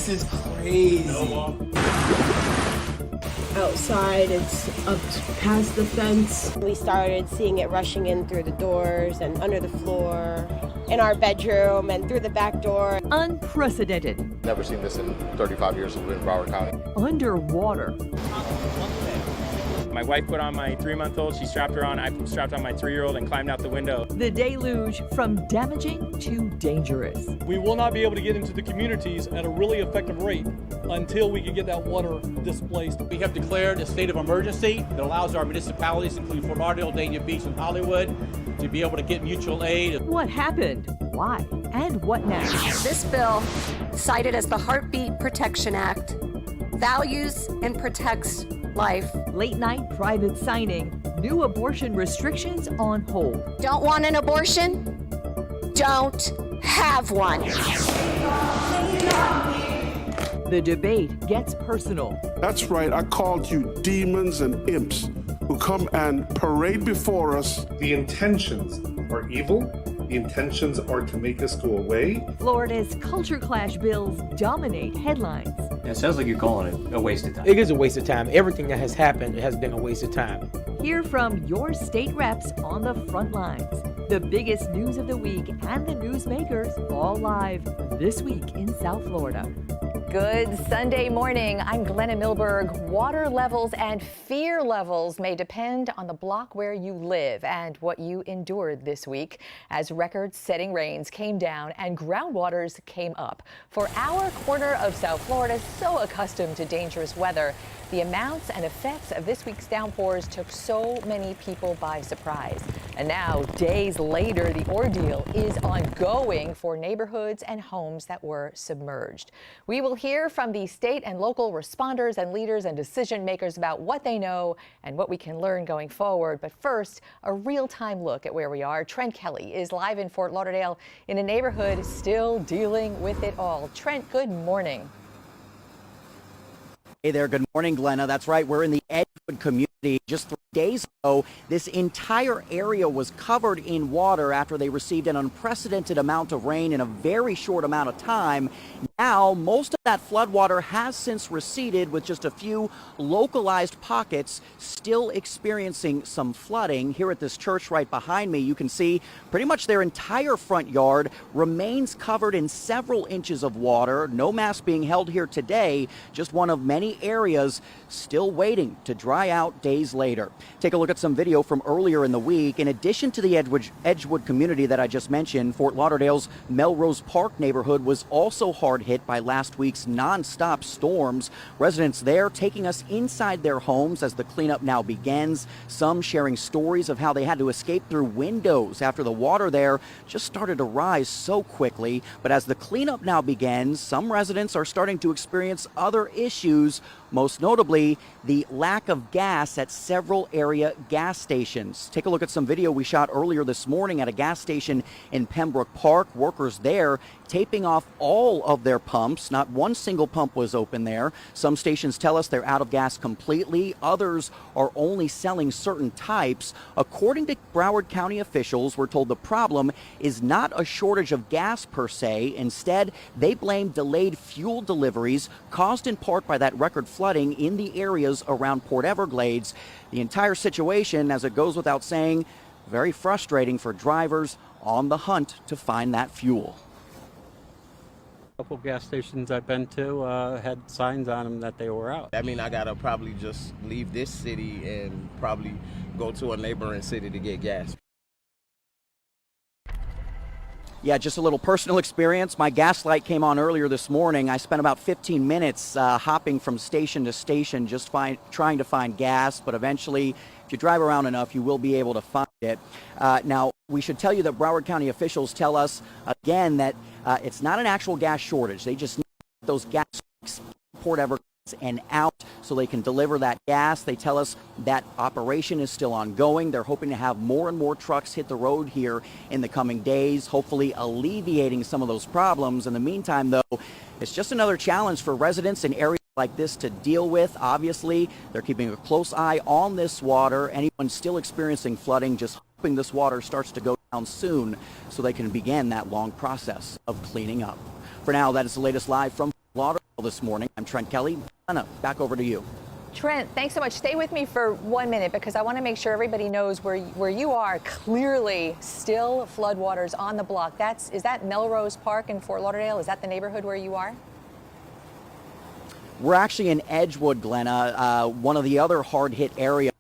This is crazy. Outside, it's up past the fence. We started seeing it rushing in through the doors and under the floor, in our bedroom and through the back door. Unprecedented. Never seen this in 35 years of living in Broward County. Underwater. My wife put on my 3-month-old, she strapped her on, I strapped on my 3-year-old and climbed out the window. The deluge from damaging to dangerous. We will not be able to get into the communities at a really effective rate until we can get that water displaced. We have declared a state of emergency that allows our municipalities, including Fort Lauderdale, Dania Beach, and Hollywood, to be able to get mutual aid. What happened? Why? And what next? This bill, cited as the Heartbeat Protection Act, values and protects life. Late night private signing. New abortion restrictions on hold. Don't want an abortion? Don't have one. The debate gets personal. That's right, I called you demons and imps who come and parade before us. The intentions are evil. The intentions are to make us go away. Florida's culture clash bills dominate headlines. It sounds like you're calling it a waste of time. It is a waste of time. Everything that has happened has been a waste of time. Hear from your state reps on the front lines. The biggest news of the week and the newsmakers all live this week in South Florida. Good Sunday morning. I'm Glenna Milberg. Water levels and fear levels may depend on the block where you live and what you endured this week as record-setting rains came down and groundwaters came up. For our corner of South Florida, so accustomed to dangerous weather, the amounts and effects of this week's downpours took so many people by surprise. And now, days later, the ordeal is ongoing for neighborhoods and homes that were submerged. We will hear from the state and local responders and leaders and decision makers about what they know and what we can learn going forward. But first, a real-time look at where we are. Trent Kelly is live in Fort Lauderdale in a neighborhood still dealing with it all. Trent, good morning. Hey there, good morning, Glenna. That's right, we're in the Edgewood community. Just 3 days ago, this entire area was covered in water after they received an unprecedented amount of rain in a very short amount of time. Now, most of that floodwater has since receded, with just a few localized pockets still experiencing some flooding. Here at this church right behind me, you can see pretty much their entire front yard remains covered in several inches of water. No mass being held here today, just one of many areas still waiting to dry out days later. Take a look at some video from earlier in the week. In addition to the Edgewood community that I just mentioned, Fort Lauderdale's Melrose Park neighborhood was also hard hit by last week's non-stop storms. Residents there taking us inside their homes as the cleanup now begins. Some sharing stories of how they had to escape through windows after the water there just started to rise so quickly. But as the cleanup now begins, some residents are starting to experience other issues, most notably the lack of gas at several area gas stations. Take a look at some video we shot earlier this morning at a gas station in Pembroke Park. Workers there taping off all of their pumps. Not one single pump was open there. Some stations tell us they're out of gas completely. Others are only selling certain types. According to Broward County officials, we're told the problem is not a shortage of gas per se. Instead, they blame delayed fuel deliveries caused in part by that record flooding in the areas around Port Everglades. The entire situation, as it goes without saying, very frustrating for drivers on the hunt to find that fuel. A couple gas stations I've been to had signs on them that they were out. I mean, I gotta probably just leave this city and probably go to a neighboring city to get gas. Yeah, just a little personal experience. My gas light came on earlier this morning. I spent about 15 minutes hopping from station to station just trying to find gas, but eventually, if you drive around enough, you will be able to find it. Now, we should tell you that Broward County officials tell us, again, that it's not an actual gas shortage. They just need those gas trucks Port Everglades and out so they can deliver that gas. They tell us that operation is still ongoing. They're hoping to have more and more trucks hit the road here in the coming days, hopefully alleviating some of those problems. In the meantime, though, it's just another challenge for residents in areas like this to deal with. Obviously, they're keeping a close eye on this water. Anyone still experiencing flooding, just hoping this water starts to go down soon so they can begin that long process of cleaning up. For now, that is the latest live from Lauderdale. this morning. I'm Trent Kelly. Anna, back over to you. Trent, thanks so much. Stay with me for 1 minute because I want to make sure everybody knows where you are. Clearly still floodwaters on the block. Is that Melrose Park in Fort Lauderdale? Is that the neighborhood where you are? We're actually in Edgewood, Glenna, one of the other hard-hit areas.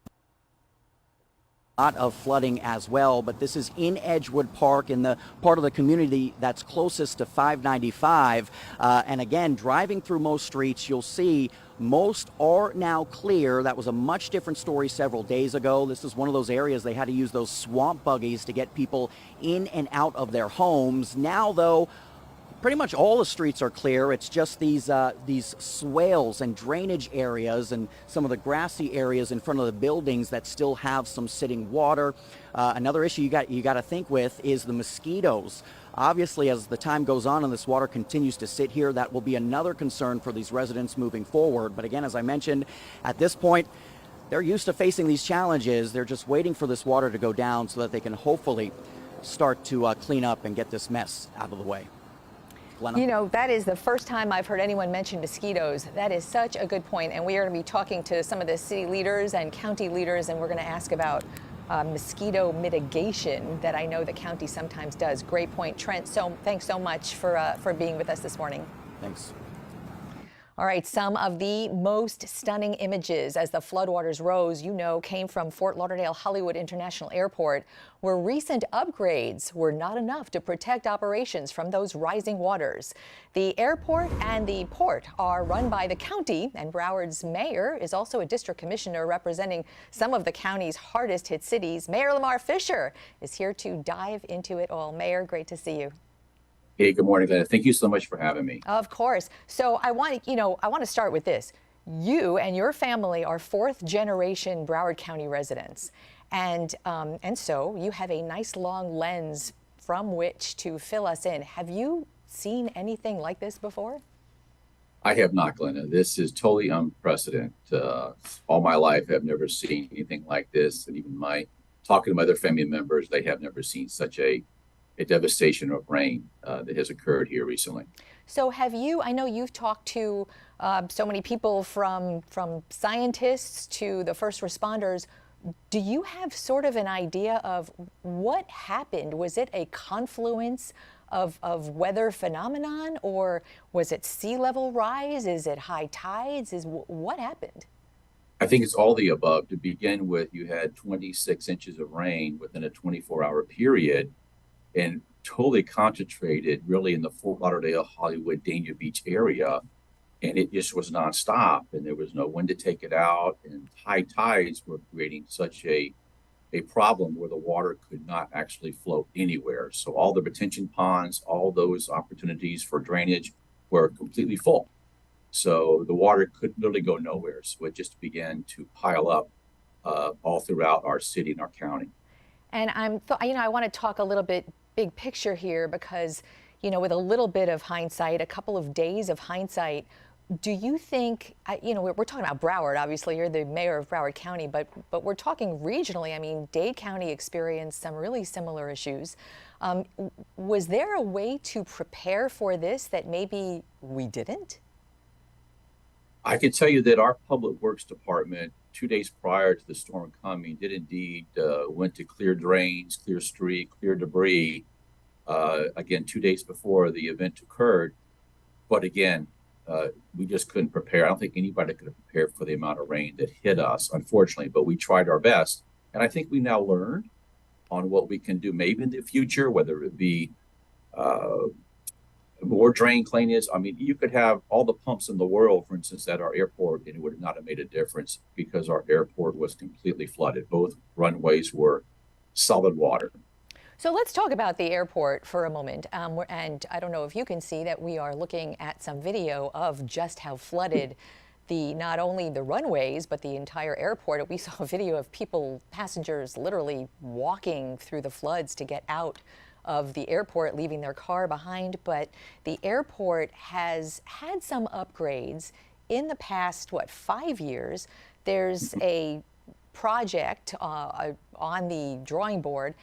A lot of flooding as well, but this is in Edgewood Park in the part of the community that's closest to 595. And again, driving through most streets, you'll see most are now clear. That was a much different story several days ago. This is one of those areas they had to use those swamp buggies to get people in and out of their homes. Now, though, pretty much all the streets are clear. It's just these swales and drainage areas and some of the grassy areas in front of the buildings that still have some sitting water. Another issue you got to think with is the mosquitoes. Obviously, as the time goes on and this water continues to sit here, that will be another concern for these residents moving forward. But again, as I mentioned, at this point, they're used to facing these challenges. They're just waiting for this water to go down so that they can hopefully start to clean up and get this mess out of the way. Glenna? You know, that is the first time I've heard anyone mention mosquitoes. That is such a good point. And we are going to be talking to some of the city leaders and county leaders, and we're going to ask about mosquito mitigation that I know the county sometimes does. Great point, Trent. So thanks so much for being with us this morning. Thanks. All right, some of the most stunning images as the floodwaters rose, came from Fort Lauderdale Hollywood International Airport, where recent upgrades were not enough to protect operations from those rising waters. The airport and the port are run by the county, and Broward's mayor is also a district commissioner representing some of the county's hardest hit cities. Mayor Lamar Fisher is here to dive into it all. Mayor, great to see you. Hey, good morning, Glenna. Thank you so much for having me. Of course. So I want to start with this. You and your family are fourth-generation Broward County residents, and so you have a nice long lens from which to fill us in. Have you seen anything like this before? I have not, Glenna. This is totally unprecedented. All my life, I've never seen anything like this, and even talking to my other family members, they have never seen such a devastation of rain that has occurred here recently. So I know you've talked to so many people from scientists to the first responders. Do you have sort of an idea of what happened? Was it a confluence of weather phenomenon, or was it sea level rise? Is it high tides? What happened? I think it's all the above. To begin with, you had 26 inches of rain within a 24-hour period, and totally concentrated really in the Fort Lauderdale, Hollywood, Dania Beach area. And it just was nonstop, and there was no wind to take it out, and high tides were creating such a problem where the water could not actually flow anywhere. So all the retention ponds, all those opportunities for drainage were completely full. So the water could literally go nowhere. So it just began to pile up all throughout our city and our county. And I want to talk a little bit big picture here because, with a little bit of hindsight, a couple of days of hindsight, do you think, we're talking about Broward, obviously, you're the mayor of Broward County, but we're talking regionally. I mean, Dade County experienced some really similar issues. Was there a way to prepare for this that maybe we didn't? I can tell you that our Public Works Department, 2 days prior to the storm coming, did indeed went to clear drains, clear street, clear debris, again, 2 days before the event occurred. But again, we just couldn't prepare. I don't think anybody could have prepared for the amount of rain that hit us, unfortunately, but we tried our best. And I think we now learned on what we can do maybe in the future, whether it be more drain cleanliness. I mean, you could have all the pumps in the world, for instance, at our airport, and it would not have made a difference because our airport was completely flooded. Both runways were solid water. So let's talk about the airport for a moment. And I don't know if you can see that we are looking at some video of just how flooded not only the runways, but the entire airport. We saw a video of passengers literally walking through the floods to get out of the airport, leaving their car behind. But the airport has had some upgrades in the past, 5 years. There's a project on the drawing board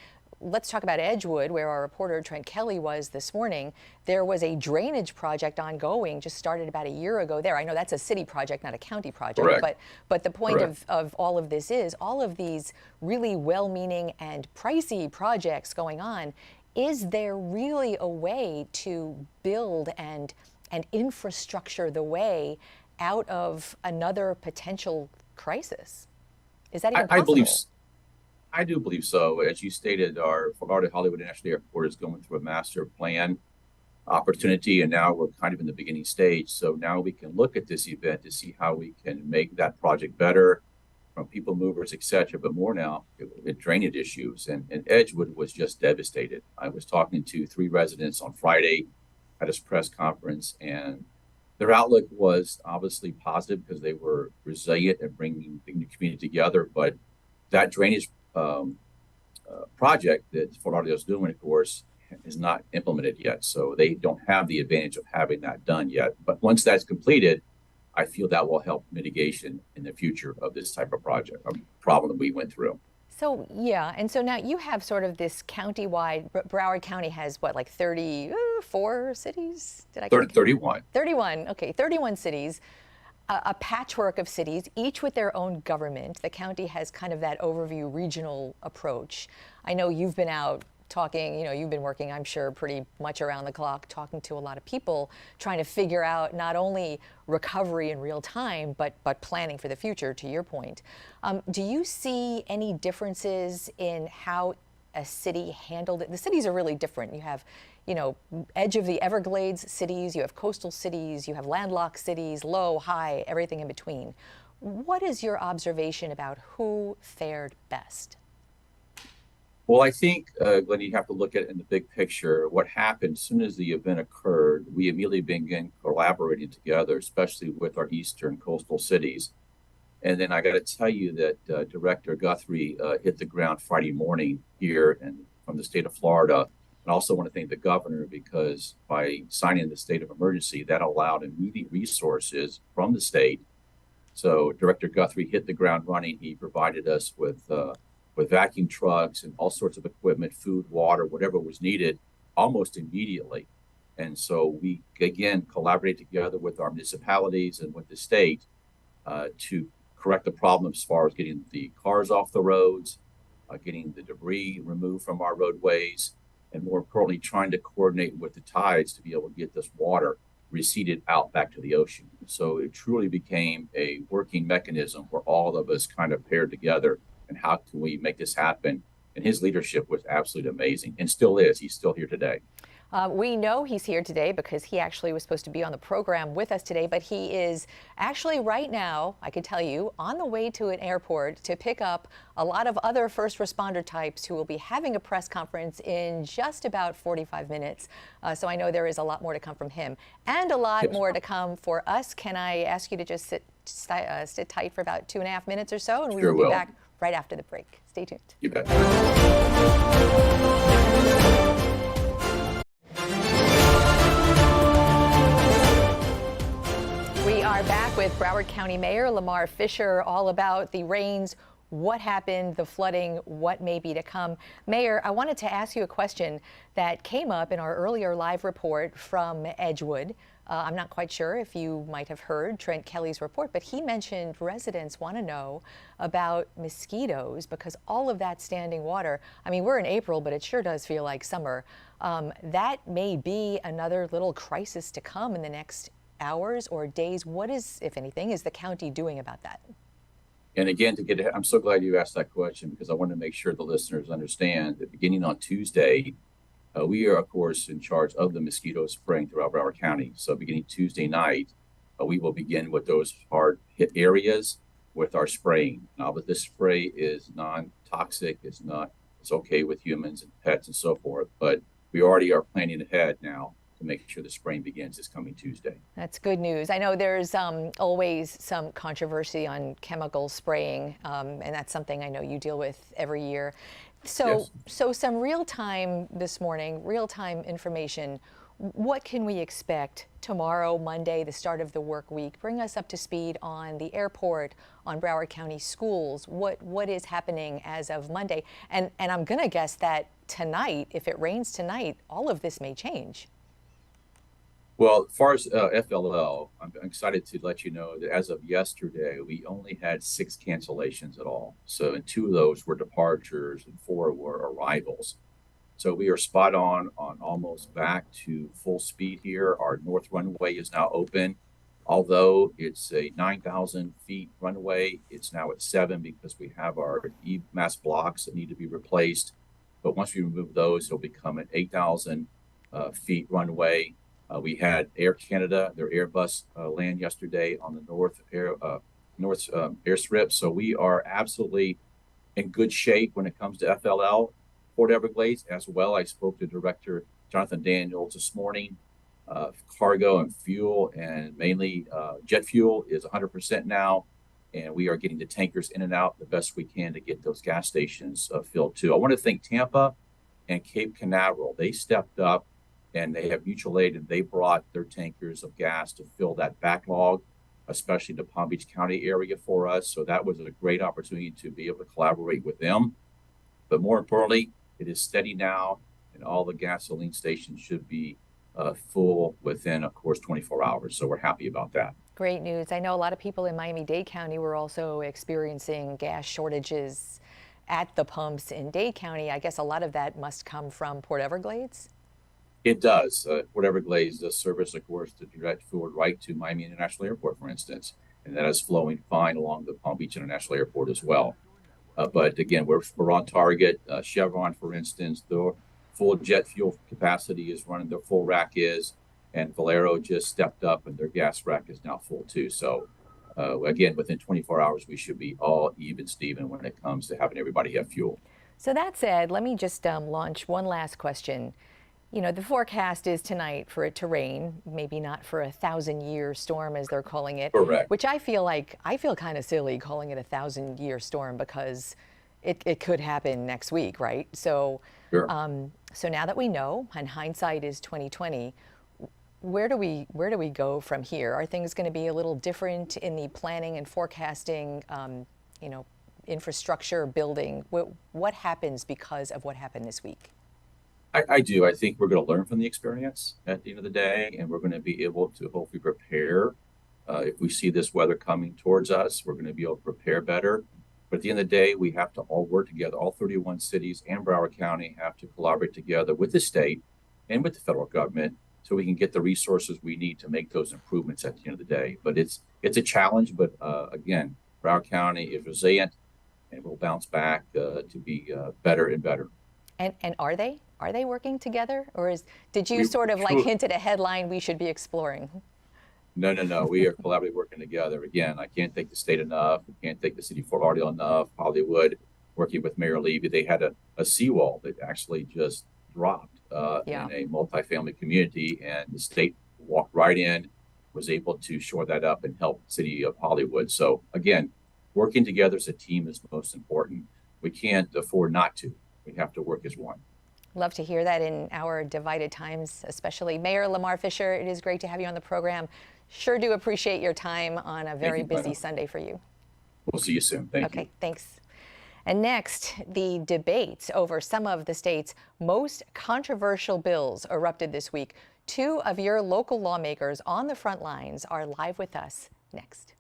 let's talk about Edgewood, where our reporter Trent Kelly was this morning. There was a drainage project ongoing, just started about a year ago there. I know that's a city project, not a county project. Correct. But the point Correct. of all of this is all of these really well-meaning and pricey projects going on. Is there really a way to build and infrastructure the way out of another potential crisis? Is that even possible? I do believe so. As you stated, our Fort Lauderdale Hollywood International Airport is going through a master plan opportunity, and now we're kind of in the beginning stage. So now we can look at this event to see how we can make that project better from people movers, etc. But more now with drainage issues, and Edgewood was just devastated. I was talking to 3 residents on Friday at a press conference, and their outlook was obviously positive because they were resilient and bringing the community together. But that drainage project that Fort Lauderdale is doing, of course, is not implemented yet. So they don't have the advantage of having that done yet. But once that's completed, I feel that will help mitigation in the future of this type of project, a problem that we went through. So, yeah, and so now you have sort of this county-wide, Broward County has what, like 34 cities? Did I 31. 31, okay, 31 cities, a patchwork of cities, each with their own government. The county has kind of that overview regional approach. I know you've been out talking, you've been working, I'm sure, pretty much around the clock, talking to a lot of people, trying to figure out not only recovery in real time, but planning for the future, to your point. Do you see any differences in how a city handled it? The cities are really different. You have, edge of the Everglades cities, you have coastal cities, you have landlocked cities, low, high, everything in between. What is your observation about who fared best? Well, I think, Glenn, you have to look at it in the big picture. What happened as soon as the event occurred, we immediately began collaborating together, especially with our eastern coastal cities. And then I got to tell you that Director Guthrie hit the ground Friday morning here and from the state of Florida. And I also want to thank the governor because by signing the state of emergency, that allowed immediate resources from the state. So Director Guthrie hit the ground running. He provided us with vacuum trucks and all sorts of equipment, food, water, whatever was needed, almost immediately. And so we, again, collaborate together with our municipalities and with the state to correct the problem as far as getting the cars off the roads, getting the debris removed from our roadways, and more importantly, trying to coordinate with the tides to be able to get this water receded out back to the ocean. So it truly became a working mechanism where all of us kind of paired together. And how can we make this happen? And his leadership was absolutely amazing and still is. He's still here today. We know he's here today because he actually was supposed to be on the program with us today, but he is actually right now, I can tell you, on the way to an airport to pick up a lot of other first responder types who will be having a press conference in just about 45 minutes. So I know there is a lot more to come from him and a lot more to come for us. Can I ask you to just sit tight for about 2.5 minutes or so, and we will be back right after the break. Stay tuned. You bet. We are back with Broward County Mayor Lamar Fisher, all about the rains, what happened, the flooding, what may be to come. Mayor, I wanted to ask you a question that came up in our earlier live report from Edgewood. I'm not quite sure if you might have heard Trent Kelly's report, but he mentioned residents want to know about mosquitoes because all of that standing water, I mean, we're in April, but it sure does feel like summer. That may be another little crisis to come in the next hours or days. What is, if anything, is the county doing about that? And again, I'm so glad you asked that question because I want to make sure the listeners understand that beginning on Tuesday, we are, of course, in charge of the mosquito spraying throughout Broward County. So beginning Tuesday night, we will begin with those hard hit areas with our spraying. Now, but this spray is non-toxic. It's okay with humans and pets and so forth. But we already are planning ahead now to make sure the spraying begins this coming Tuesday. That's good news. I know there's always some controversy on chemical spraying, and that's something I know you deal with every year. So, Yes. so some real-time this morning, real-time information. What can we expect tomorrow, Monday, the start of the work week? Bring us up to speed on the airport, on Broward County schools. What is happening as of Monday? And I'm going to guess that tonight, if it rains tonight, all of this may change. Well, as far as FLL, I'm excited to let you know that as of yesterday, we only had 6 cancellations at all. So, and 2 of those were departures and 4 were arrivals. So we are spot on almost back to full speed here. Our north runway is now open. Although it's a 9,000 feet runway, it's now at 7 because we have our mass blocks that need to be replaced. But once we remove those, it'll become an 8,000 feet runway. We had Air Canada, their Airbus land yesterday on the north airstrip. So we are absolutely in good shape when it comes to FLL. Port Everglades as well. I spoke to Director Jonathan Daniels this morning. Cargo and fuel, and mainly jet fuel, is 100% now. And we are getting the tankers in and out the best we can to get those gas stations filled too. I want to thank Tampa and Cape Canaveral. They stepped up and they have mutual aid, and they brought their tankers of gas to fill that backlog, especially the Palm Beach County area for us. So that was a great opportunity to be able to collaborate with them. But more importantly, it is steady now, and all the gasoline stations should be full within, of course, 24 hours. So we're happy about that. Great news. I know a lot of people in Miami-Dade County were also experiencing gas shortages at the pumps in Dade County. I guess a lot of that must come from Port Everglades. It does. Port Everglades does service, of course, the direct fuel right to Miami International Airport, for instance, and that is flowing fine along the Palm Beach International Airport as well. But again, we're on target. Chevron, for instance, the full jet fuel capacity is running, their full rack is, and Valero just stepped up and their gas rack is now full too. So again, within 24 hours, we should be all even Steven when it comes to having everybody have fuel. So that said, let me just launch one last question. You know, the forecast is tonight for it to rain, maybe not for a 1,000-year storm as they're calling it. Correct. Which I feel kind of silly calling it a 1,000-year storm because it could happen next week, right? So, sure. So now that we know, and hindsight is 2020, where do we go from here? Are things going to be a little different in the planning and forecasting, you know, infrastructure building? What happens because of what happened this week? I do. I think we're going to learn from the experience at the end of the day, and we're going to be able to hopefully prepare. If we see this weather coming towards us, we're going to be able to prepare better. But at the end of the day, we have to all work together. All 31 cities and Broward County have to collaborate together with the state and with the federal government so we can get the resources we need to make those improvements at the end of the day. But it's a challenge. But again, Broward County is resilient and will bounce back to be better and better. And are they? Are they working together, or did you sort of like hint at a headline we should be exploring? No. We are collaboratively working together. Again, I can't thank the state enough. I can't thank the city of Fort Lauderdale enough. Hollywood, working with Mayor Levy, they had a seawall that actually just dropped in a multifamily community, and the state walked right in, was able to shore that up and help the city of Hollywood. So again, working together as a team is most important. We can't afford not to. We have to work as one. Love to hear that in our divided times, especially. Mayor Lamar Fisher, it is great to have you on the program. Sure do appreciate your time on a very busy Sunday for you. We'll see you soon. Thank you. Okay, thanks. And next, the debates over some of the state's most controversial bills erupted this week. 2 of your local lawmakers on the front lines are live with us next.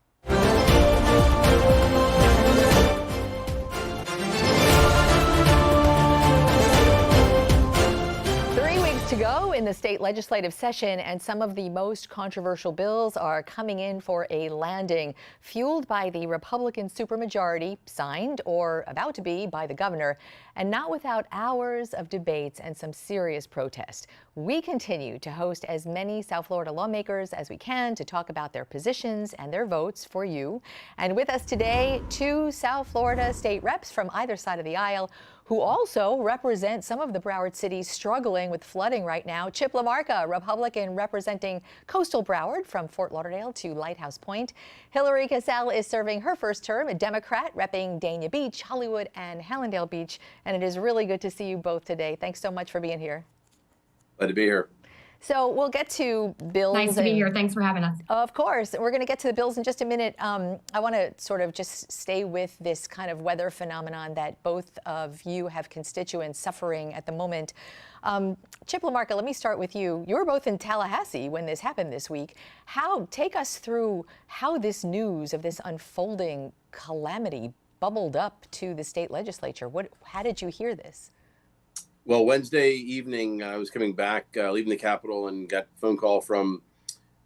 To go in the state legislative session, and some of the most controversial bills are coming in for a landing, fueled by the Republican supermajority, signed or about to be by the governor, and not without hours of debates and some serious protest. We continue to host as many South Florida lawmakers as we can to talk about their positions and their votes for you. And with us today, 2 South Florida state reps from either side of the aisle who also represent some of the Broward cities struggling with flooding right now. Chip LaMarca, Republican representing coastal Broward from Fort Lauderdale to Lighthouse Point. Hillary Cassel is serving her first term, a Democrat repping Dania Beach, Hollywood, and Hallandale Beach. And it is really good to see you both today. Thanks so much for being here. Glad to be here. So we'll get to bills. Nice to be here. Thanks for having us. Of course. We're going to get to the bills in just a minute. I want to sort of just stay with this kind of weather phenomenon that both of you have constituents suffering at the moment. Chip, LaMarca, let me start with you. You were both in Tallahassee when this happened this week. Take us through how this news of this unfolding calamity bubbled up to the state legislature. How did you hear this? Well, Wednesday evening, I was coming back, leaving the Capitol, and got a phone call from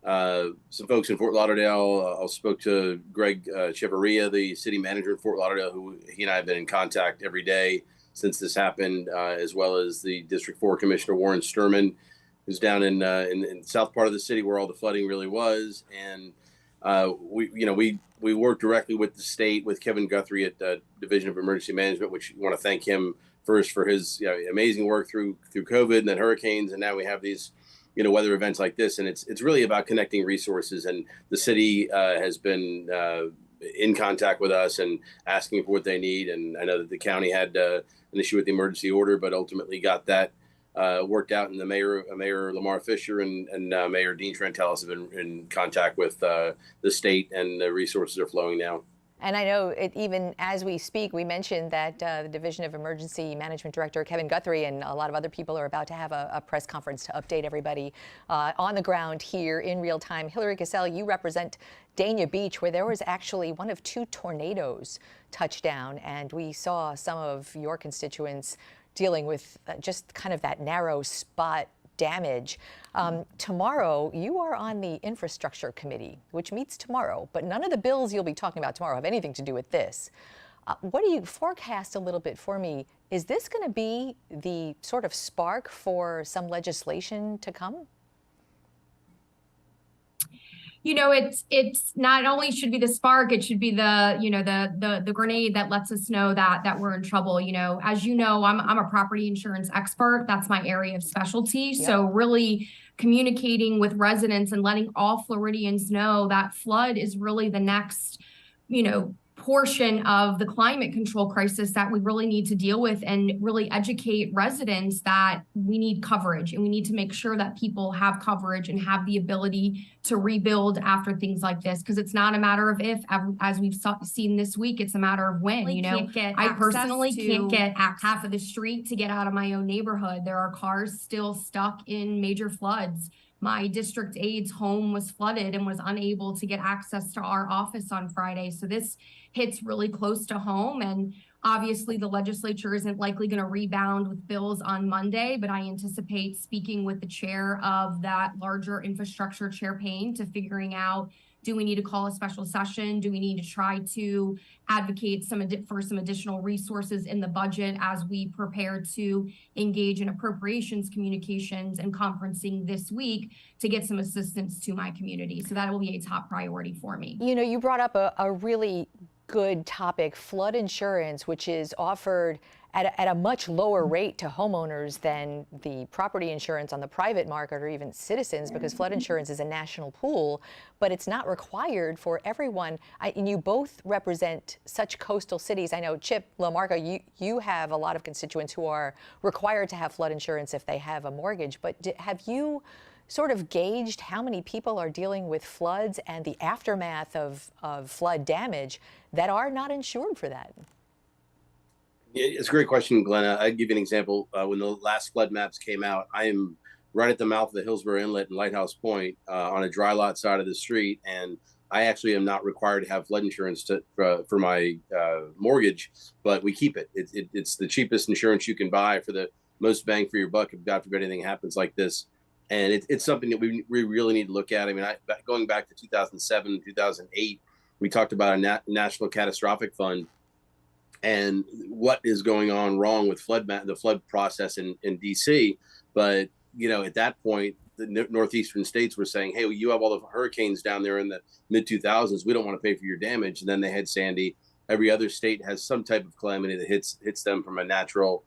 some folks in Fort Lauderdale. I spoke to Greg Chevarria, the city manager in Fort Lauderdale, who he and I have been in contact every day since this happened, as well as the District 4 Commissioner Warren Sturman, who's down in the south part of the city where all the flooding really was. And we work directly with the state, with Kevin Guthrie at the Division of Emergency Management, which we want to thank him first for his amazing work through COVID and then hurricanes, and now we have these weather events like this, and it's really about connecting resources. And the city has been in contact with us and asking for what they need. And I know that the county had an issue with the emergency order, but ultimately got that worked out. And the Mayor Lamar Fisher and Mayor Dean Trantelis have been in contact with the state, and the resources are flowing now. And I know even as we speak, we mentioned that the Division of Emergency Management Director Kevin Guthrie and a lot of other people are about to have a press conference to update everybody on the ground here in real time. Hillary Cassel, you represent Dania Beach, where there was actually one of 2 tornadoes touch down, and we saw some of your constituents dealing with just kind of that narrow spot damage. Tomorrow, you are on the Infrastructure Committee, which meets tomorrow, but none of the bills you'll be talking about tomorrow have anything to do with this. What do you forecast a little bit for me? Is this going to be the sort of spark for some legislation to come? It's not only should be the spark, it should be the grenade that lets us know that we're in trouble. As you know, I'm a property insurance expert. That's my area of specialty. Yep. So really communicating with residents and letting all Floridians know that flood is really the next, portion of the climate control crisis that we really need to deal with, and really educate residents that we need coverage, and we need to make sure that people have coverage and have the ability to rebuild after things like this, because it's not a matter of if, as we've seen this week, it's a matter of when. I personally can't get half of the street to get out of my own neighborhood. There are cars still stuck in major floods. My district aide's home was flooded and was unable to get access to our office on Friday. So this hits really close to home. And obviously the legislature isn't likely going to rebound with bills on Monday, but I anticipate speaking with the chair of that larger infrastructure, Chair Payne, to figuring out, do we need to call a special session? Do we need to try to advocate for some additional resources in the budget as we prepare to engage in appropriations communications and conferencing this week to get some assistance to my community? So that will be a top priority for me. You brought up a really good topic, flood insurance, which is offered at a much lower rate to homeowners than the property insurance on the private market or even citizens, because flood insurance is a national pool, but it's not required for everyone. And you both represent such coastal cities. I know, Chip, LaMarca, you have a lot of constituents who are required to have flood insurance if they have a mortgage, but have you sort of gauged how many people are dealing with floods and the aftermath of flood damage that are not insured for that? It's a great question, Glenna. I'd give you an example. When the last flood maps came out, I am right at the mouth of the Hillsborough Inlet and Lighthouse Point on a dry lot side of the street. And I actually am not required to have flood insurance for my mortgage, but we keep it. It's the cheapest insurance you can buy for the most bang for your buck if, God forbid, anything happens like this. And it's something that we really need to look at. I mean, going back to 2007, 2008, we talked about a national catastrophic fund and what is going on wrong with the flood process in DC. But, at that point, the northeastern states were saying, hey, well, you have all the hurricanes down there in the mid 2000s. We don't want to pay for your damage. And then they had Sandy. Every other state has some type of calamity that hits them from a natural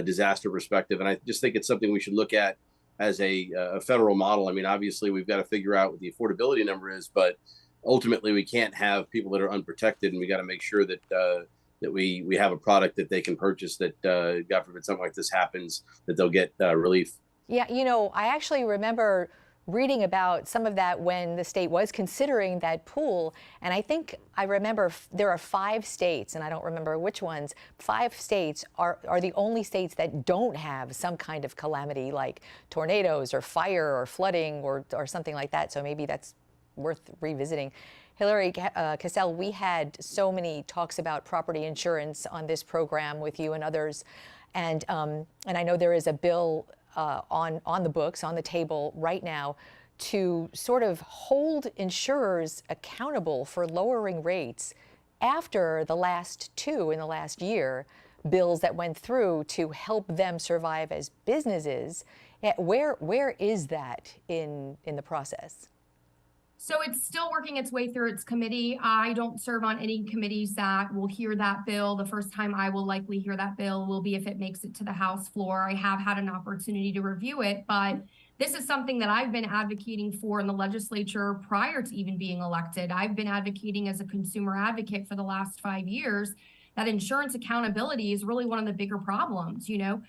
disaster perspective. And I just think it's something we should look at as a federal model. I mean, obviously, we've got to figure out what the affordability number is, but ultimately, we can't have people that are unprotected, and we got to make sure that that we have a product that they can purchase that, God forbid, something like this happens, that they'll get relief Yeah, you know, I actually remember reading about some of that when the state was considering that pool. And I think I remember there are 5 states, and I don't remember which ones, 5 states are the only states that don't have some kind of calamity like tornadoes or fire or flooding or something like that. So maybe that's worth revisiting. Hillary Cassel, we had so many talks about property insurance on this program with you and others. And I know there is a bill on the books, on the table right now, to sort of hold insurers accountable for lowering rates after the last 2 in the last year bills that went through to help them survive as businesses. Where is that in the process? So it's still working its way through its committee. I don't serve on any committees that will hear that bill. The first time I will likely hear that bill will be if it makes it to the House floor. I have had an opportunity to review it, but this is something that I've been advocating for in the legislature prior to even being elected. I've been advocating as a consumer advocate for the last 5 years that insurance accountability is really one of the bigger problems. You know,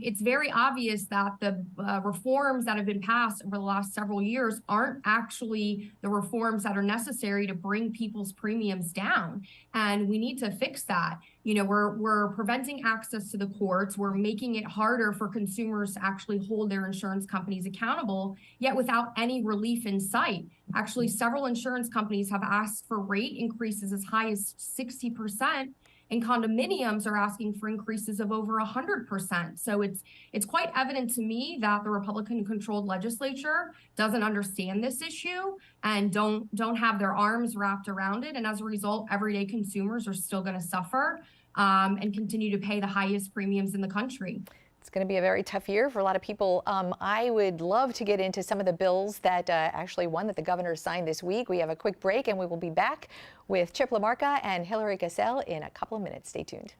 it's very obvious that the reforms that have been passed over the last several years aren't actually the reforms that are necessary to bring people's premiums down. And we need to fix that. You know, we're preventing access to the courts. We're making it harder for consumers to actually hold their insurance companies accountable, yet without any relief in sight. Actually, several insurance companies have asked for rate increases as high as 60%. And condominiums are asking for increases of over 100%. So it's quite evident to me that the Republican-controlled legislature doesn't understand this issue and don't have their arms wrapped around it. And as a result, everyday consumers are still going to suffer and continue to pay the highest premiums in the country. It's going to be a very tough year for a lot of people. I would love to get into some of the bills that actually one that the governor signed this week. We have a quick break and we will be back with Chip LaMarca and Hillary Cassel in a couple of minutes. Stay tuned.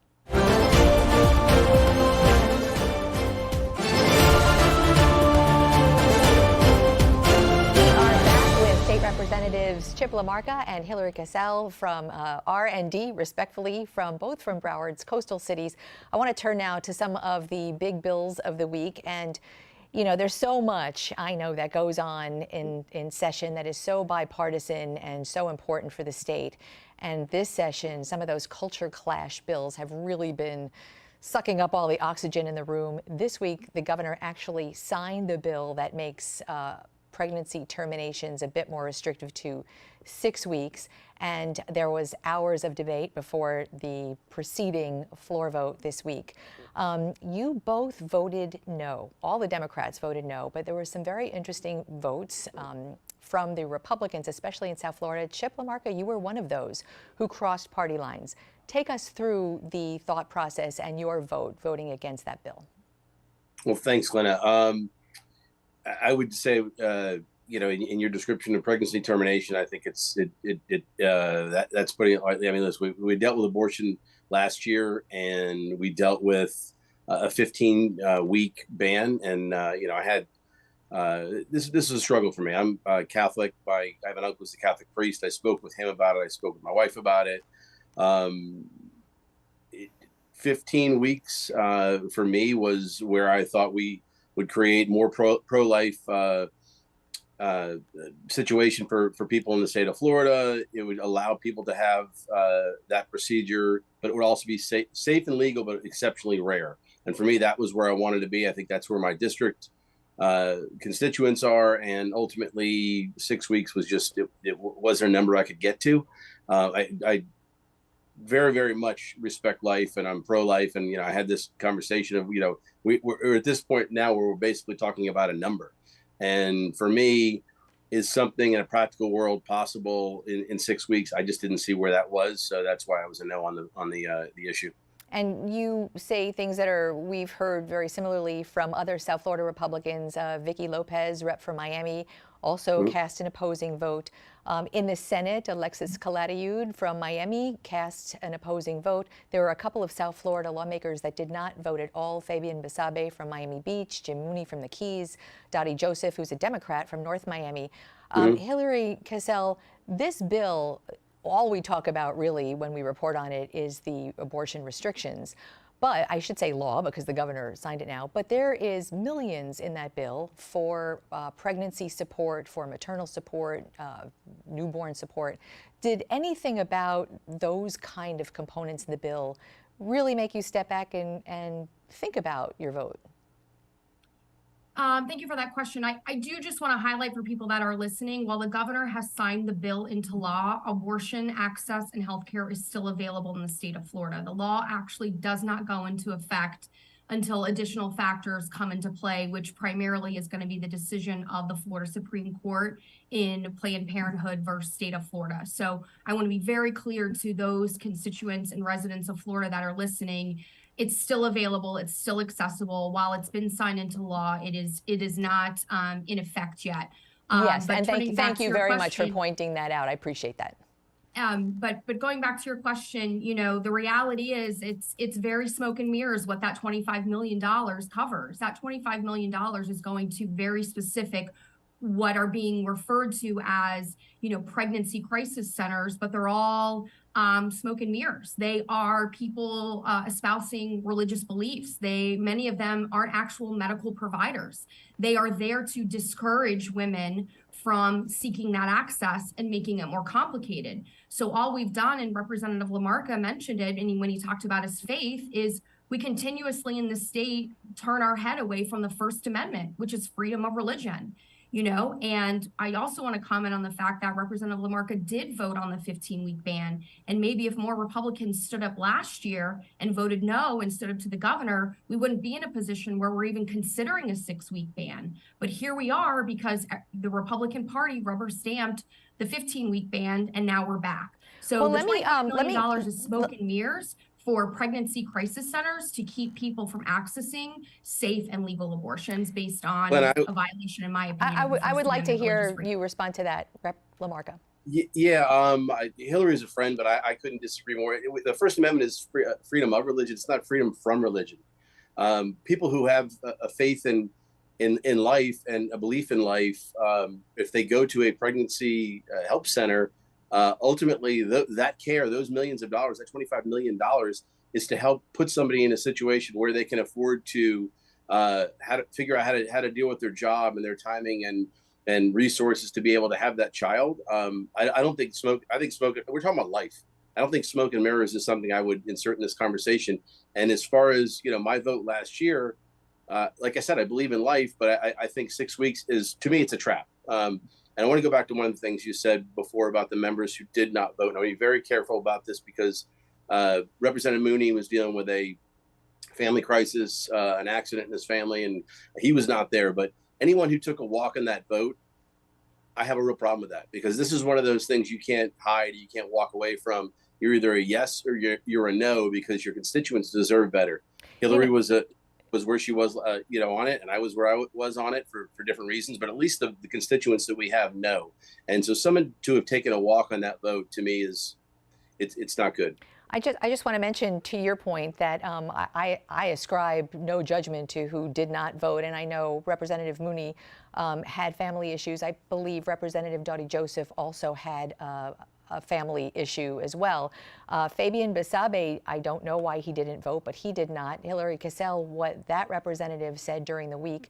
State Representatives Chip LaMarca and Hillary Cassel from R&D, respectfully, both from Broward's coastal cities. I want to turn now to some of the big bills of the week. And, you know, there's so much, I know, that goes on in session that is so bipartisan and so important for the state. And this session, some of those culture clash bills have really been sucking up all the oxygen in the room. This week, the governor actually signed the bill that makes pregnancy terminations a bit more restrictive to 6 weeks. And there was hours of debate before the preceding floor vote this week. You both voted no. All the Democrats voted no, but there were some very interesting votes from the Republicans, especially in South Florida. Chip LaMarca, you were one of those who crossed party lines. Take us through the thought process and your voting against that bill. Well, thanks, Glenna. I would say, you know, in your description of pregnancy termination, I think that's putting it lightly. I mean, listen, we dealt with abortion last year, and we dealt with a 15-week ban, and you know, I had this is a struggle for me. I'm Catholic. I have an uncle who's a Catholic priest. I spoke with him about it. I spoke with my wife about it. 15 weeks for me was where I thought we would create more pro-life situation for people in the state of Florida. It would allow people to have that procedure, but it would also be safe and legal, but exceptionally rare. And for me, that was where I wanted to be. I think that's where my district constituents are. And ultimately, 6 weeks was just, it was a number I could get to. I very, very much respect life, and I'm pro-life. And, you know, I had this conversation of, you know, we're at this point now where we're basically talking about a number. And for me, is something in a practical world possible in 6 weeks? I just didn't see where that was. So that's why I was a no on the issue. And you say things that we've heard very similarly from other South Florida Republicans. Vicky Lopez, rep for Miami, also cast an opposing vote. In the Senate, Alexis Calatayud from Miami cast an opposing vote. There were a couple of South Florida lawmakers that did not vote at all. Fabian Basabe from Miami Beach, Jim Mooney from the Keys, Dottie Joseph, who's a Democrat from North Miami. Hillary Cassel, this bill, all we talk about really when we report on it is the abortion restrictions. But I should say law because the governor signed it now. But there is millions in that bill for pregnancy support, for maternal support, newborn support. Did anything about those kind of components in the bill really make you step back and think about your vote? Thank you for that question. I do just want to highlight for people that are listening, while the governor has signed the bill into law, abortion access and healthcare is still available in the state of Florida. The law actually does not go into effect until additional factors come into play, which primarily is going to be the decision of the Florida Supreme Court in Planned Parenthood versus state of Florida. So I want to be very clear to those constituents and residents of Florida that are listening. It's still available. It's still accessible. While it's been signed into law, it is not in effect yet. Yes, and thank you very much for pointing that out. I appreciate that. But going back to your question, the reality is it's very smoke and mirrors what that $25 million covers. That $25 million is going to very specific what are being referred to as, pregnancy crisis centers, but they're all smoke and mirrors. They are people espousing religious beliefs. Many of them aren't actual medical providers. They are there to discourage women from seeking that access and making it more complicated. So all we've done, and Representative LaMarca mentioned it, and when he talked about his faith, is we continuously in the state turn our head away from the First Amendment, which is freedom of religion. And I also want to comment on the fact that Representative LaMarca did vote on the 15-week ban. And maybe if more Republicans stood up last year and voted no and stood up to the governor, we wouldn't be in a position where we're even considering a 6-week ban. But here we are because the Republican Party rubber stamped the 15-week ban, and now we're back. So the $25 million is smoke and mirrors for pregnancy crisis centers to keep people from accessing safe and legal abortions based on a violation, in my opinion. I would like to hear you respond to that, Rep. LaMarca. Yeah, Hillary's a friend, but I couldn't disagree more. The First Amendment is freedom of religion. It's not freedom from religion. People who have a faith in life and a belief in life, if they go to a pregnancy help center, ultimately that care, those millions of dollars, that $25 million is to help put somebody in a situation where they can afford to figure out how to deal with their job and their timing and resources to be able to have that child. I don't think I think smoke, we're talking about life. I don't think smoke and mirrors is something I would insert in this conversation. And as far as, my vote last year, like I said, I believe in life, but I think 6 weeks to me, it's a trap. And I want to go back to one of the things you said before about the members who did not vote. And I want to be very careful about this because Representative Mooney was dealing with a family crisis, an accident in his family, and he was not there. But anyone who took a walk in that vote, I have a real problem with that because this is one of those things you can't hide, you can't walk away from. You're either a yes or you're a no because your constituents deserve better. Hillary was where she was, on it, and I was where I was on it for different reasons. But at least the constituents that we have know, and so someone to have taken a walk on that vote to me it's not good. I just want to mention to your point that I ascribe no judgment to who did not vote, and I know Representative Mooney had family issues. I believe Representative Dottie Joseph also had a family issue as well. Fabian Basabe, I don't know why he didn't vote, but he did not. Hillary Cassel, what that representative said during the week,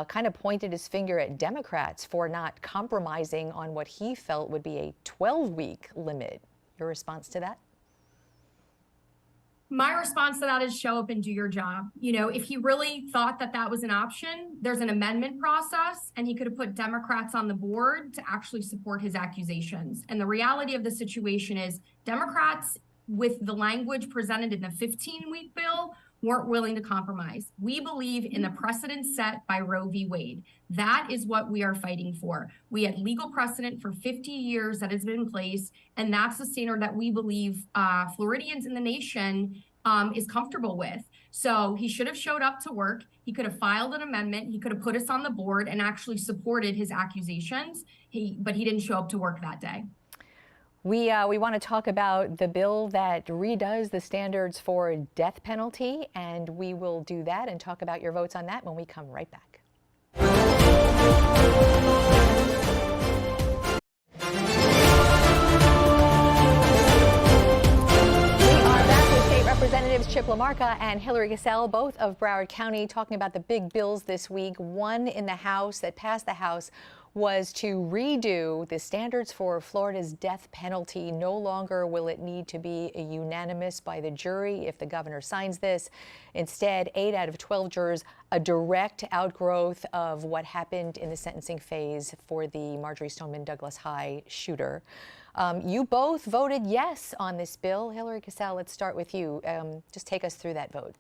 kind of pointed his finger at Democrats for not compromising on what he felt would be a 12-week limit. Your response to that? My response to that is show up and do your job. If he really thought that was an option, there's an amendment process, and he could have put Democrats on the board to actually support his accusations. And the reality of the situation is Democrats, with the language presented in the 15-week bill, weren't willing to compromise. We believe in the precedent set by Roe v. Wade. That is what we are fighting for. We had legal precedent for 50 years that has been in place, and that's the standard that we believe Floridians in the nation is comfortable with. So he should have showed up to work. He could have filed an amendment. He could have put us on the board and actually supported his accusations. But he didn't show up to work that day. We want to talk about the bill that redoes the standards for death penalty, and we will do that and talk about your votes on that when we come right back. Chip LaMarca and Hillary Cassel, both of Broward County, talking about the big bills this week. One in the House that passed the House was to redo the standards for Florida's death penalty. No longer will it need to be a unanimous by the jury if the governor signs this. Instead, 8 out of 12 jurors, a direct outgrowth of what happened in the sentencing phase for the Marjory Stoneman Douglas High shooter. You both voted yes on this bill. Hillary Cassel, let's start with you. Just take us through that vote.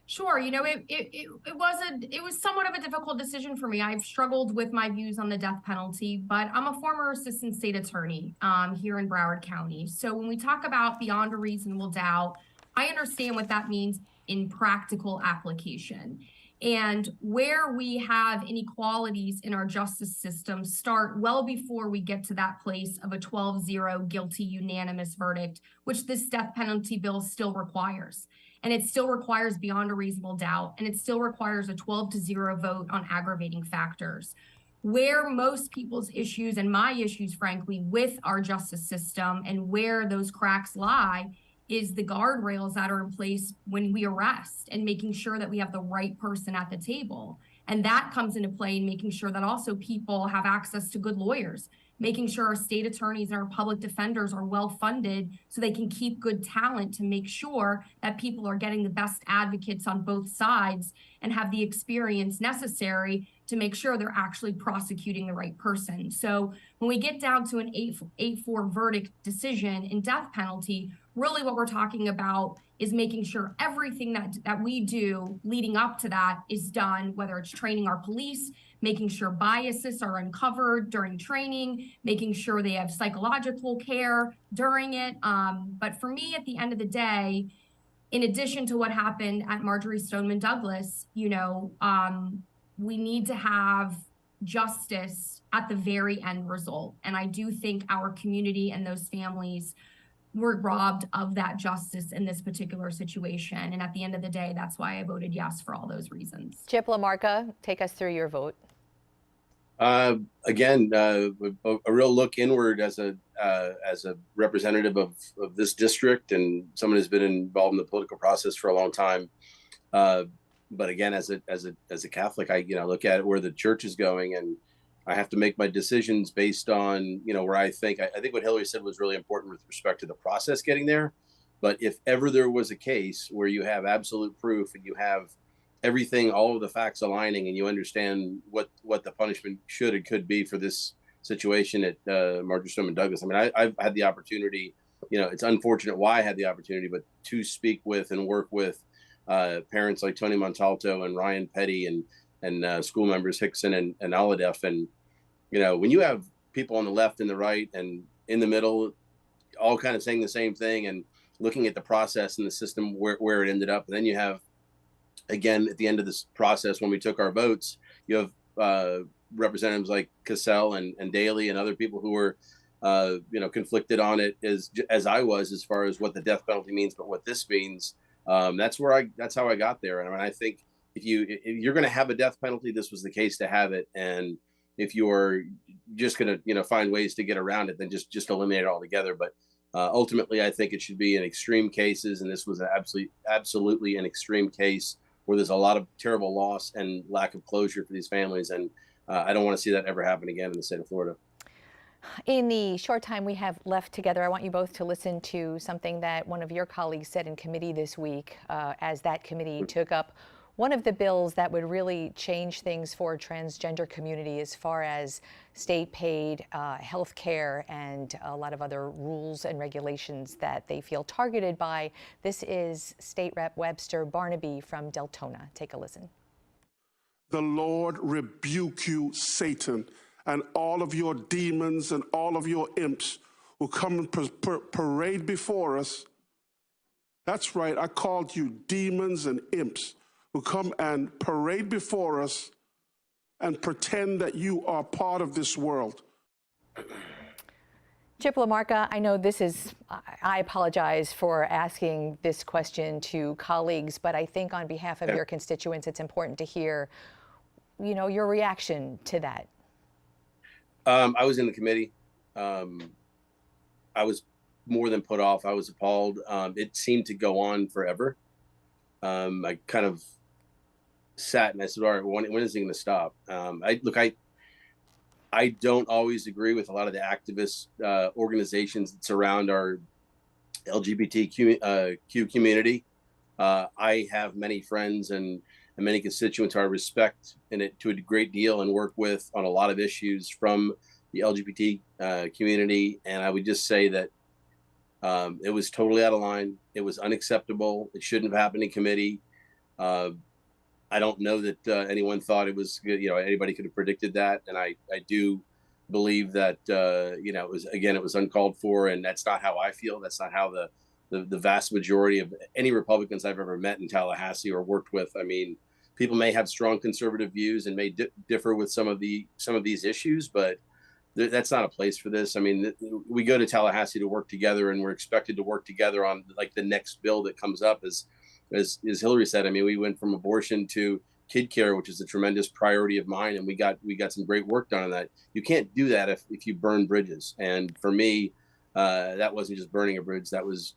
Sure. You know, it was somewhat of a difficult decision for me. I've struggled with my views on the death penalty, but I'm a former assistant state attorney here in Broward County. So when we talk about beyond a reasonable doubt, I understand what that means in practical application. And where we have inequalities in our justice system start well before we get to that place of a 12-0 guilty unanimous verdict, which this death penalty bill still requires. And it still requires beyond a reasonable doubt, and it still requires a 12-0 vote on aggravating factors. Where most people's issues, and my issues, frankly, with our justice system and where those cracks lie is the guardrails that are in place when we arrest and making sure that we have the right person at the table. And that comes into play in making sure that also people have access to good lawyers, making sure our state attorneys and our public defenders are well funded so they can keep good talent to make sure that people are getting the best advocates on both sides and have the experience necessary to make sure they're actually prosecuting the right person. So when we get down to an 8-4 verdict decision in death penalty, really what we're talking about is making sure everything that we do leading up to that is done, whether it's training our police, making sure biases are uncovered during training, making sure they have psychological care during it. But for me, at the end of the day, in addition to what happened at Marjory Stoneman Douglas, you know, we need to have justice at the very end result. And I do think our community and those families were robbed of that justice in this particular situation. And at the end of the day, that's why I voted yes for all those reasons. Chip LaMarca, take us through your vote. Again, a real look inward as a representative of this district and someone who's been involved in the political process for a long time. But again, as a Catholic, I look at where the church is going, and I have to make my decisions based on where I think what Hillary said was really important with respect to the process getting there. But if ever there was a case where you have absolute proof and you have everything, all of the facts aligning, and you understand what the punishment should and could be for this situation at Marjory Stoneman Douglas. I mean, I've had the opportunity, it's unfortunate why I had the opportunity, but to speak with and work with parents like Tony Montalto and Ryan Petty and school members Hickson and Aladef. And, when you have people on the left and the right and in the middle, all kind of saying the same thing and looking at the process and the system where it ended up, and then you have, again, at the end of this process, when we took our votes, you have representatives like Cassel and Daly and other people who were, conflicted on it as I was, as far as what the death penalty means, but what this means. That's how I got there. And I mean, I think if you're going to have a death penalty, this was the case to have it. And if you're just going to, find ways to get around it, then just eliminate it altogether. But ultimately, I think it should be in extreme cases, and this was absolutely an extreme case where there's a lot of terrible loss and lack of closure for these families. And I don't want to see that ever happen again in the state of Florida. In the short time we have left together, I want you both to listen to something that one of your colleagues said in committee this week as that committee took up one of the bills that would really change things for transgender community as far as state paid health care and a lot of other rules and regulations that they feel targeted by. This is State Rep Webster Barnaby from Deltona. Take a listen. The Lord rebuke you, Satan, and all of your demons and all of your imps who come and parade before us. That's right, I called you demons and imps who come and parade before us and pretend that you are part of this world. Chip LaMarca, I know this is, I apologize for asking this question to colleagues, but I think on behalf of your constituents, it's important to hear, your reaction to that. I was in the committee. I was more than put off. I was appalled. It seemed to go on forever. I kind of sat and I said, all right, when is it going to stop? I don't always agree with a lot of the activist organizations that surround our LGBTQ community. I have many friends and many constituents who I respect in it to a great deal and work with on a lot of issues from the LGBT community. And I would just say that it was totally out of line. It was unacceptable. It shouldn't have happened in committee. I don't know that anyone thought it was, anybody could have predicted that. And I do believe that, it was uncalled for, and that's not how I feel. That's not how the vast majority of any Republicans I've ever met in Tallahassee or worked with. I mean, people may have strong conservative views and may differ with some of these issues, but that's not a place for this. I mean, we go to Tallahassee to work together, and we're expected to work together on like the next bill that comes up. As Hillary said, I mean, we went from abortion to kid care, which is a tremendous priority of mine, and we got some great work done on that. You can't do that if you burn bridges. And for me, that wasn't just burning a bridge; that was,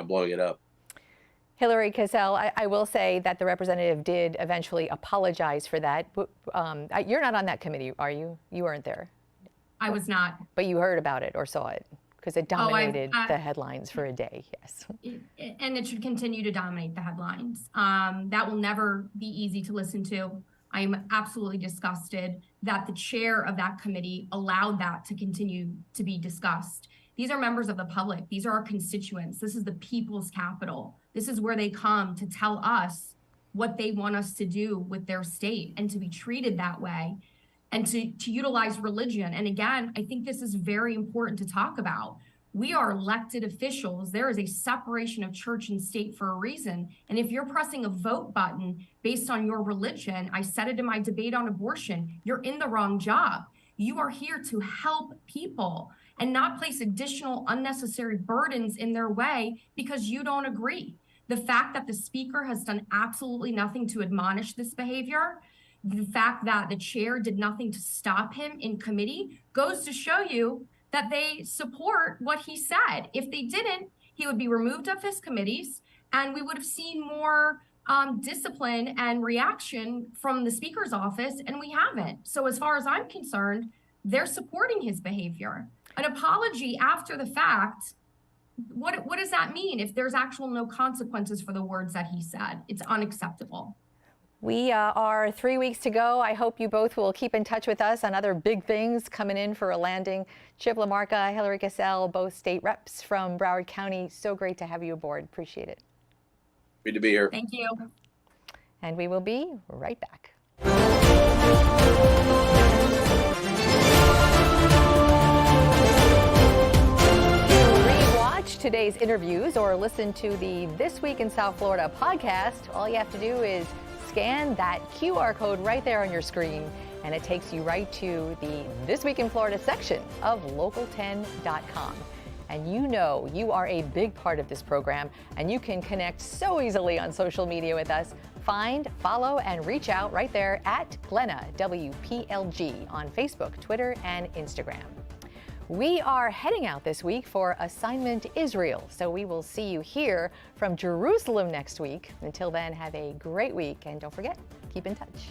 blowing it up. Hillary Cassel, I will say that the representative did eventually apologize for that. You're not on that committee, are you? You weren't there. I was not. But you heard about it or saw it, because it dominated the headlines for a day, yes. And it should continue to dominate the headlines. That will never be easy to listen to. I am absolutely disgusted that the chair of that committee allowed that to continue to be discussed. These are members of the public. These are our constituents. This is the people's capital. This is where they come to tell us what they want us to do with their state, and to be treated that way, and to utilize religion. And again, I think this is very important to talk about. We are elected officials. There is a separation of church and state for a reason. And if you're pressing a vote button based on your religion, I said it in my debate on abortion, you're in the wrong job. You are here to help people and not place additional unnecessary burdens in their way because you don't agree. The fact that the speaker has done absolutely nothing to admonish this behavior, the fact that the chair did nothing to stop him in committee, goes to show you that they support what he said. If they didn't, he would be removed of his committees, and we would have seen more discipline and reaction from the speaker's office, and we haven't. So as far as I'm concerned, they're supporting his behavior. An apology after the fact, what does that mean if there's actual no consequences for the words that he said? It's unacceptable. We are 3 weeks to go. I hope you both will keep in touch with us on other big things coming in for a landing. Chip LaMarca, Hillary Cassel, both state reps from Broward County. So great to have you aboard. Appreciate it. Good to be here. Thank you. And we will be right back. Rewatch today's interviews or listen to the This Week in South Florida podcast. All you have to do is scan that QR code right there on your screen, and it takes you right to the This Week in Florida section of local10.com. And you are a big part of this program, and you can connect so easily on social media with us. Find, follow, and reach out right there at Glenna, WPLG, on Facebook, Twitter, and Instagram. We are heading out this week for Assignment Israel, so we will see you here from Jerusalem next week. Until then, have a great week, and don't forget, keep in touch.